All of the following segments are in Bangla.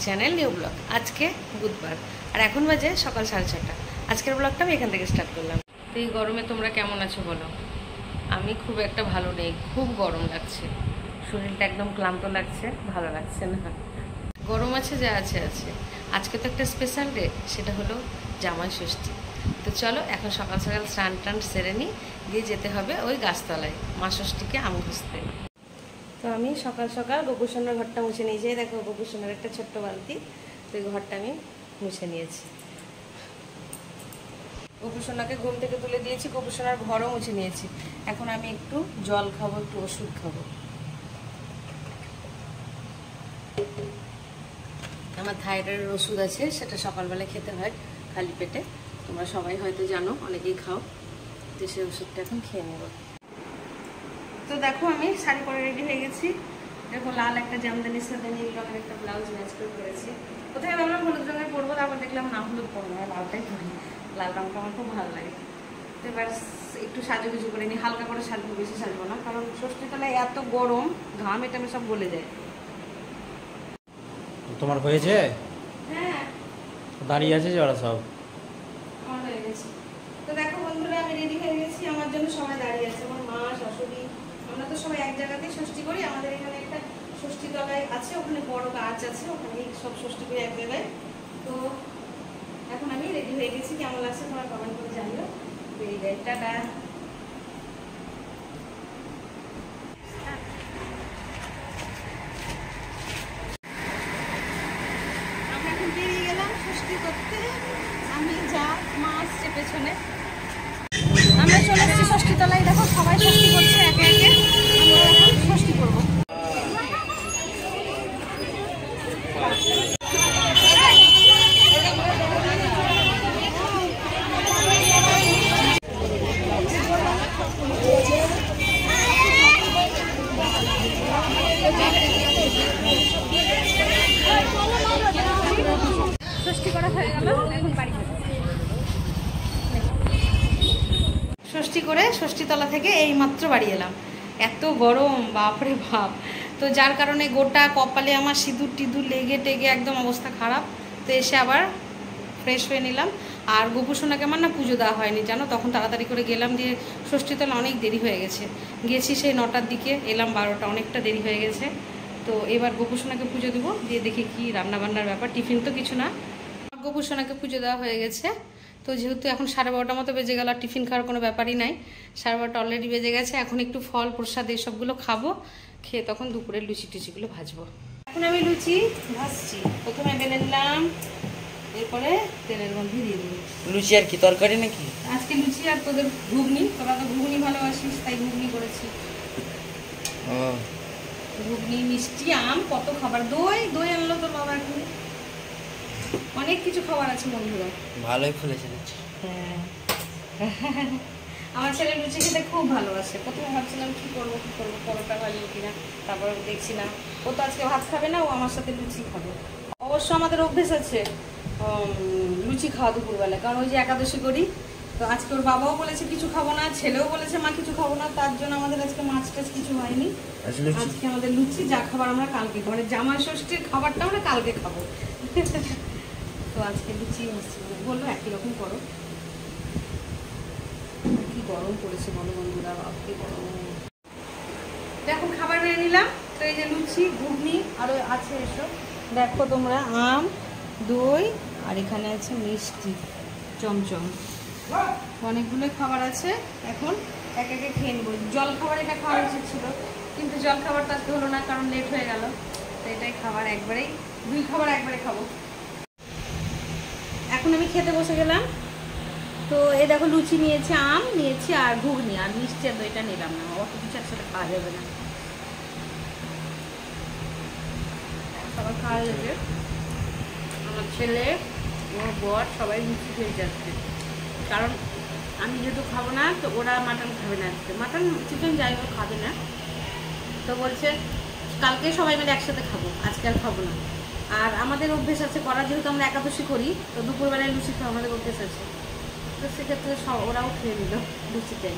Channel new blog. আজকে বুধবার আর এখন বাজে সকাল 6:30। আজকের ব্লগটা আমি এখান থেকে স্টার্ট করলাম। তো এই গরমে তোমরা কেমন আছো বলো? আমি খুব একটা ভালো নেই, খুব গরম লাগছে, শরীরটা একদম ক্লান্ত লাগছে, ভালো লাগছে না। গরম আছে যা আছে আছে। আজকে তো একটা স্পেশাল ডে, সেটা হলো জামাই ষষ্ঠী। তো চলো এখন সকাল সকাল স্নান টান সেরে নিই, দিয়ে যেতে হবে ওই গাছতলায় মা ষষ্ঠীকে আম ঘষতে। তো আমি সকাল সকাল গোপুসোনার ঘরটা মুছে নিয়েছি। দেখো গোপুসোনার একটা ছোট্ট বালতি, তো এই ঘরটা আমি মুছে নিয়েছি। গোপুসোনাকে ঘুম থেকে তুলে দিয়েছি, গোপুসোনার ঘরও মুছে নিয়েছি। এখন আমি একটু জল খাবো, একটু ওষুধ খাবো। আমার থাইরয়েডের ওষুধ আছে, সেটা সকালবেলায় খেতে হয় খালি পেটে। তোমরা সবাই হয়তো জানো, অনেকেই খাও। তো সেই ওষুধটা এখন খেয়ে নেব। তো দেখো আমি শাড়ি পরে রেডি হয়ে গেছি। দেখো লাল একটা জামদানির সাথে নীল রঙের একটা ব্লাউজ ম্যাচ করে পরেছি। কোথায় ভাবলাম হলুদ রঙের পরবো, তারপর দেখলাম না হলুদ পরবো না, লালটাই পরি। লাল রঙটা আমার খুব ভালো লাগে। তো এবার একটু সাজুগুজু করে নিই, হালকা করে সাজবো, বেশি সাজবো না, কারণ ষষ্ঠীতলায় এত গরম, ঘাম এটা আমি সব বলে যায়। তোমার হয়েছে? হ্যাঁ, দাঁড়িয়ে আছে যে ওরা সব। আমার হয়ে গেছে। তো দেখো বন্ধুরা, আমি রেডি হয়ে গেছি, আমার জন্য সবাই দাঁড়িয়ে আছে। আমার মা, শাশুড়ি, আমরা তো সবাই এক জায়গাতেই ষষ্ঠী করি। আমাদের এখানে একটা ষষ্ঠী তলায় আছে, ওখানে বড় গাছ আছে, ওখানে সব ষষ্ঠী করি এক জায়গায়। তো এখন আমি রেডি হয়ে গেছি, কেমন লাগছে তোমার কমেন্ট করে জানিও। বেরিয়ে যাই, টাটা। আমরা এখন বেরিয়ে গেলাম ষষ্ঠী করতে। আমি যা, মা আসছে পেছনে। আমরা চলে এসেছি ষষ্ঠী তলায়। দেখো সবাই ষষ্ঠী করছে একে একে, আমরা এখন ষষ্ঠী করবো। ষষ্ঠী করা হয়ে গেল, এখন বাড়ি যাবো। ষষ্ঠী করে ষষ্ঠীতলা থেকে এই মাত্র বাড়ি এলাম। এত গরম, বাপরে বাপ। তো যার কারণে গোটা কপালে আমার সিঁদুর টিঁদুর লেগে টেগে একদম অবস্থা খারাপ। তো এসে আবার ফ্রেশ হয়ে নিলাম। আর গোপুসোনাকে আমার না পুজো দেওয়া হয়নি জানো, তখন তাড়াতাড়ি করে গেলাম, দিয়ে ষষ্ঠীতলা অনেক দেরি হয়ে গেছে। গেছি সেই 9টার দিকে, এলাম 12টা, অনেকটা দেরি হয়ে গেছে। তো এবার গোপুসোনাকে পুজো দিব, দিয়ে দেখি কি রান্নাবান্নার ব্যাপার। টিফিন তো কিছু না, গোপুসোনাকে পুজো দেওয়া হয়ে গেছে। তো যেহেতু এখন 12:30 মতো বেজে গেল, আর টিফিন খাওয়ার কোনো ব্যাপারই নাই। 12:30 অলরেডি বেজে গেছে। এখন একটু ফল প্রসাদ এইসবগুলো খাবো, খেয়ে তখন দুপুরের লুচি টুচিগুলো ভাজবো। এখন আমি লুচি ভাজছি। প্রথমে বেলে নিলাম, এরপরে তেলের মধ্যে দিয়ে দিই। লুচি আর কি তরকারি নাকি? আজকে লুচি আর তোদের ঘুগনি, তোরা তো ঘুগনি ভালোবাসিস তাই ঘুগনি করেছি। ঘুগনি, মিষ্টি, আম, কত খাবার, দই দই আনলো তোর বাবা। এখন অনেক কিছু খাবার আছে বন্ধুরা। ভালোই খুলেছে। হ্যাঁ, আমার ছেলে লুচি খেতে খুব ভালোবাসে। প্রথমে ভাবছিলাম কি করবো পরোটা ভাজবো কিনা, তারপর দেখছিলাম ও তো আজকে ভাত খাবে না, ও আমার সাথে লুচি খাবে। অবশ্য আমাদের অভ্যেস আছে লুচি খাওয়া দুপুরবেলায়, কারণ ওই যে একাদশী করি। তো আজকে ওর বাবাও বলেছে কিছু খাবো না, ছেলেও বলেছে মা কিছু খাবো না, তার জন্য আমাদের আজকে মাছ টাছ কিছু হয়নি। আজকে আমাদের লুচি, যা খাবার আমরা কালকে, মানে জামাই ষষ্ঠীর খাবারটা আমরা কালকে খাবো। তো আজকে লুচি হচ্ছে, বললো একই রকম করো। কি গরম পড়েছে বলো বন্ধুরা, বাপরে গরম। তো এখন খাবার বেড়ে নিলাম। তো এই যে লুচি, ঘুগনি, আরও আছে এসব দেখো তোমরা, আম, দই, আর এখানে আছে মিষ্টি, চমচম, অনেকগুলো খাবার আছে। এখন এক একে খেয়ে নেবো। জল খাবার এটা খাওয়ার উচিত ছিল, কিন্তু জল খাবারটা আজকে হলো না, কারণ লেট হয়ে গেল। তো এটাই খাবার, একবারেই দুই খাবার একবারে খাবো। এখন আমি খেতে বসে গেলাম। তো এই দেখো লুচি নিয়েছি, আম নিয়েছি, আর ঘুগনি, আর মিষ্টি আর দইটা নিলাম না, অত কিছু একসাথে খাওয়া যাবে না। সবাই খাওয়া যাবে, আমার ছেলে, ওর বর সবাই লুচি খেয়ে যাচ্ছে। কারণ আমি যেহেতু খাবো না, তো ওরা মাটন খাবে না আজকে, মাটন চিকেন যাই হোক খাবে না। তো বলছে কালকে সবাই মিলে একসাথে খাবো, আজকে আর খাবো না। আর আমাদের অভ্যেস আছে করা, যেহেতু আমরা একাদশী করি, তো দুপুরবেলায় লুচি খাওয়া আমাদের অভ্যেস আছে। তো সেক্ষেত্রে ওরাও খেয়ে নিল লুচিটাই।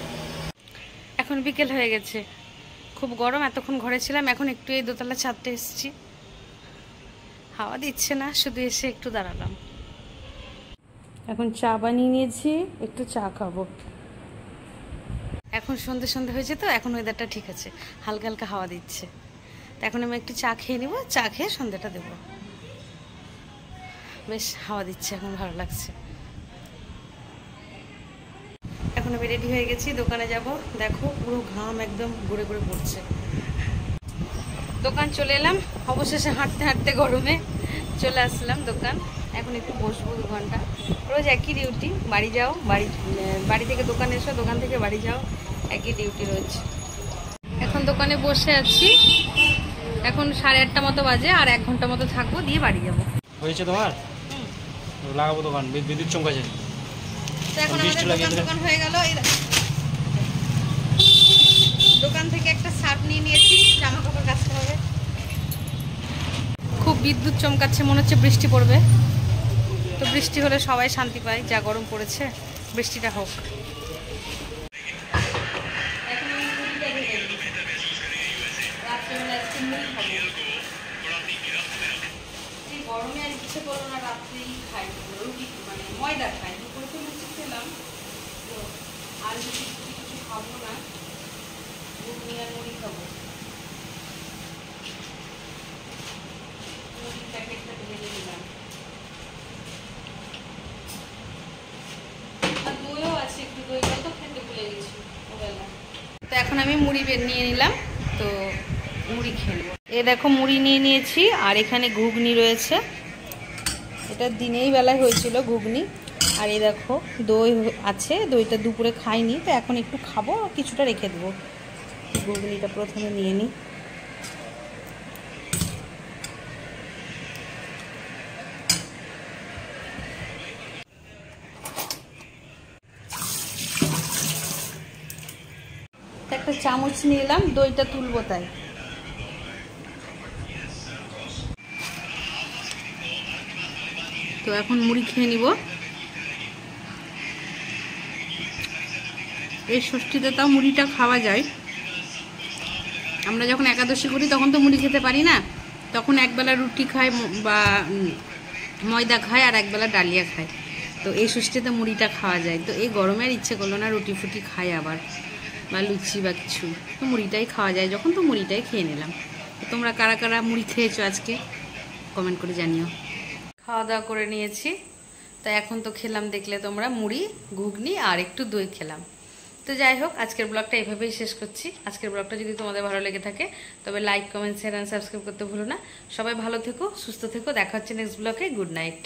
এখন বিকেল হয়ে গেছে, খুব গরম, এতক্ষণ ঘরে ছিলাম, এখন একটু এই দোতলা ছাদটা এসেছি, হাওয়া দিচ্ছে না, শুধু এসে একটু দাঁড়ালাম। এখন চা বানিয়ে নিয়েছি, একটু চা খাবো। এখন সন্ধে সন্ধে হয়েছে তো, এখন ওয়েদারটা ঠিক আছে, হালকা হালকা হাওয়া দিচ্ছে। তো এখন আমি একটু চা খেয়ে নিব, চা খেয়ে সন্ধেটা দেবো। বেশ হাওয়া দিচ্ছে, এখন ভালো লাগছে। এখন আমি রেডি হয়ে গেছি, দোকানে যাব। দেখো পুরো ঘাম একদম ঘুরে ঘুরে পড়ছে। দোকান চলে এলাম, অবশেষে হাঁটতে হাঁটতে গরমে চলে আসলাম দোকান। এখন একটু বসবো 2 ঘন্টা। রোজ একই ডিউটি, বাড়ি যাও, বাড়ি থেকে দোকানে এসো, দোকান থেকে বাড়ি যাও, একই ডিউটি রোজ। এখন দোকানে বসে আছি, এখন 8:30 মতো বাজে, আর 1 ঘন্টা মতো থাকবো, দিয়ে বাড়ি যাবো। হয়েছে তোমার? লাগাবো দোকান, বিদ্যুৎ চমকাছে। তো এখন আমাদের দোকান হয়ে গেল। দোকান থেকে একটা শার্ট নিয়ে নিয়েছি, জামা কাপড় কাচতে হবে। খুব বিদ্যুৎ চমকাচ্ছে, মনে হচ্ছে বৃষ্টি পড়বে। তো বৃষ্টি হলে সবাই শান্তি পায়, যা গরম পড়েছে, বৃষ্টিটা হোক। গরমে আর ইচ্ছে করলো না, রাত্রেই খাই রুটি, মানে ময়দা খাই। দুপুরে তো লুচি খেলাম, তো আর কিছু খাবো না, ঘুগনি আর মুড়ি খাবো। মুড়ির প্যাকেটটা ভেজে নিলাম, আর দইও আছে, একটু দইটা তো খেতে ভুলে গেছি ওবেলা। তো এখন আমি মুড়ি নিয়ে নিলাম, তো মুড়ি খেয়ে নেবো। এ দেখো মুড়ি নিয়ে নিয়েছি, আর এখানে ঘুগনি রয়েছে। এটা দিনেই বেলায় হয়েছিল ঘুগনি। আর এই দেখো দই আছে, দইটা দুপুরে খাইনি, তো এখন একটু খাবো, কিছুটা রেখে দেবো। ঘুগনিটা প্রথমে নিয়ে নিই। একটা চামচ নিয়ে এলাম, দইটা তুলবো তাই। তো এখন মুড়ি খেয়ে নিব। এই ষষ্ঠীতে তাও মুড়িটা খাওয়া যায়। আমরা যখন একাদশী করি তখন তো মুড়ি খেতে পারি না, তখন একবেলা রুটি খাই বা ময়দা খায়, আর একবেলা ডালিয়া খায়। তো এই ষষ্ঠীতে মুড়িটা খাওয়া যায়। তো এই গরমে আর ইচ্ছে করলো না রুটি ফুটি খাই আবার, বা লুচি বা কিছু। তো মুড়িটাই খাওয়া যায় যখন, তো মুড়িটাই খেয়ে নিলাম। তো তোমরা কারা কারা মুড়ি খেয়েছো আজকে কমেন্ট করে জানিও। খাওয়া দাওয়া করে নিয়েছি, তো এখন তো খেলাম, দেখলে তোমরা, মুড়ি, ঘুগনি আর একটু দই খেলাম। তো যাই হোক, আজকের ব্লগটা এইভাবেই শেষ করছি। আজকের ব্লগটা যদি তোমাদের ভালো লেগে থাকে তবে like, comment, share and subscribe করতে ভুলো না। সবাই ভালো থেকো, সুস্থ থেকো, দেখা হচ্ছে নেক্সট ব্লগে। Good night.